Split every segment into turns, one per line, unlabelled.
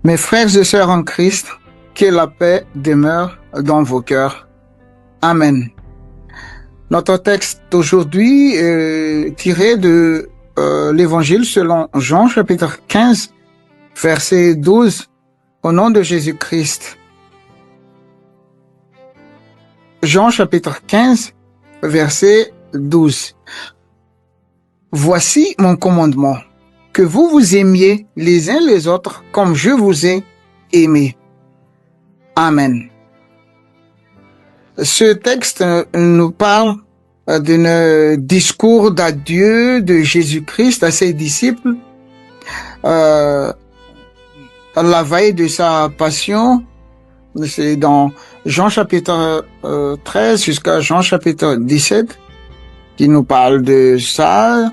Mes frères et sœurs en Christ, que la paix demeure dans vos cœurs. Amen. Notre texte d'aujourd'hui est tiré de l'Évangile selon Jean chapitre 15, verset 12, au nom de Jésus-Christ. Jean chapitre 15, verset 12. Voici mon commandement, que vous vous aimiez les uns les autres comme je vous ai aimé. Amen. Ce texte nous parle d'un discours d'adieu de Jésus-Christ à ses disciples à la veille de sa passion. C'est dans Jean chapitre 13 jusqu'à Jean chapitre 17 qui nous parle de ça.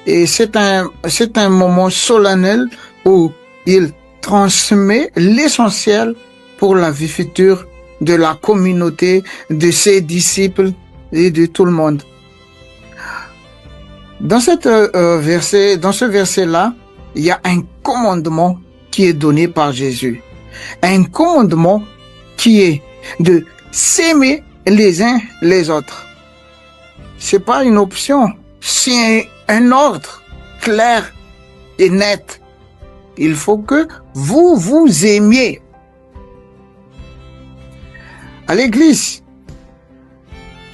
Et c'est un moment solennel où il transmet l'essentiel pour la vie future de la communauté, de ses disciples et de tout le monde. Dans ce verset-là, il y a un commandement qui est donné par Jésus. Un commandement qui est de s'aimer les uns les autres. C'est pas une option, c'est un ordre clair et net. Il faut que vous vous aimiez. À l'église,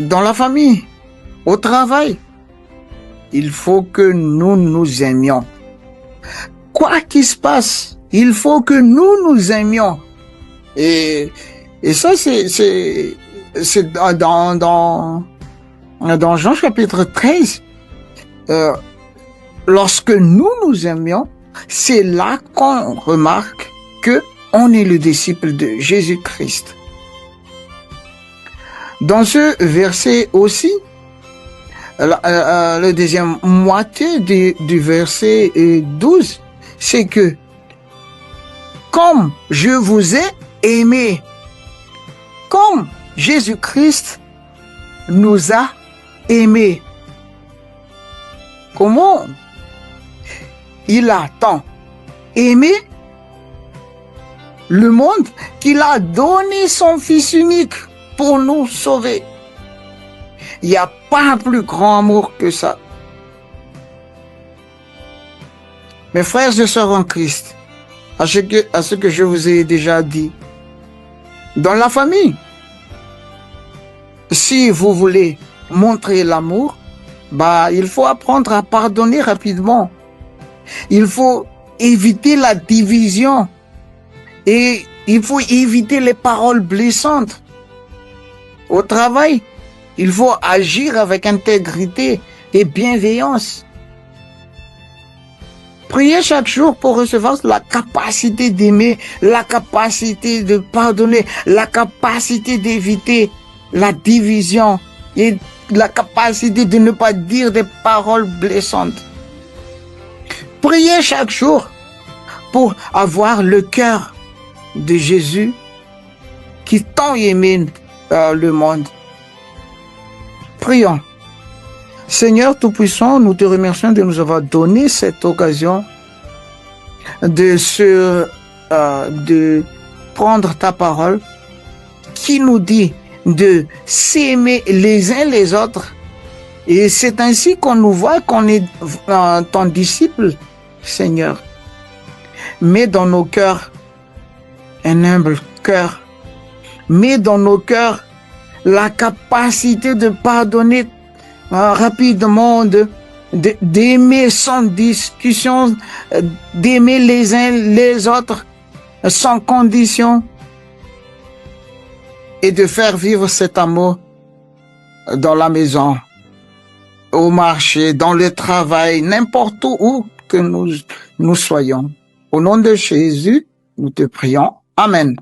dans la famille, au travail, il faut que nous nous aimions. Quoi qu'il se passe, il faut que nous nous aimions. Et ça, c'est dans Jean chapitre 13. Lorsque nous nous aimions, c'est là qu'on remarque que on est le disciple de Jésus-Christ. Dans ce verset aussi, la deuxième moitié du verset 12, c'est que comme je vous ai aimé, comme Jésus-Christ nous a aimés. Comment il a tant aimé le monde qu'il a donné son Fils unique pour nous sauver. Il n'y a pas un plus grand amour que ça. Mes frères et sœurs en Christ, à ce que je vous ai déjà dit, dans la famille, si vous voulez montrer l'amour, il faut apprendre à pardonner rapidement. Il faut éviter la division et il faut éviter les paroles blessantes. Au travail, il faut agir avec intégrité et bienveillance. Priez chaque jour pour recevoir la capacité d'aimer, la capacité de pardonner, la capacité d'éviter la division et la capacité de ne pas dire des paroles blessantes. Priez chaque jour pour avoir le cœur de Jésus qui tant aimé le monde. Prions. Seigneur Tout-Puissant, nous te remercions de nous avoir donné cette occasion de prendre ta parole qui nous dit de s'aimer les uns les autres. Et c'est ainsi qu'on nous voit qu'on est ton disciple, Seigneur. Mets dans nos cœurs un humble cœur. Mets dans nos cœurs la capacité de pardonner rapidement, d'aimer sans discussion, d'aimer les uns les autres sans condition et de faire vivre cet amour dans la maison, au marché, dans le travail, n'importe où que nous soyons. Au nom de Jésus, nous te prions. Amen.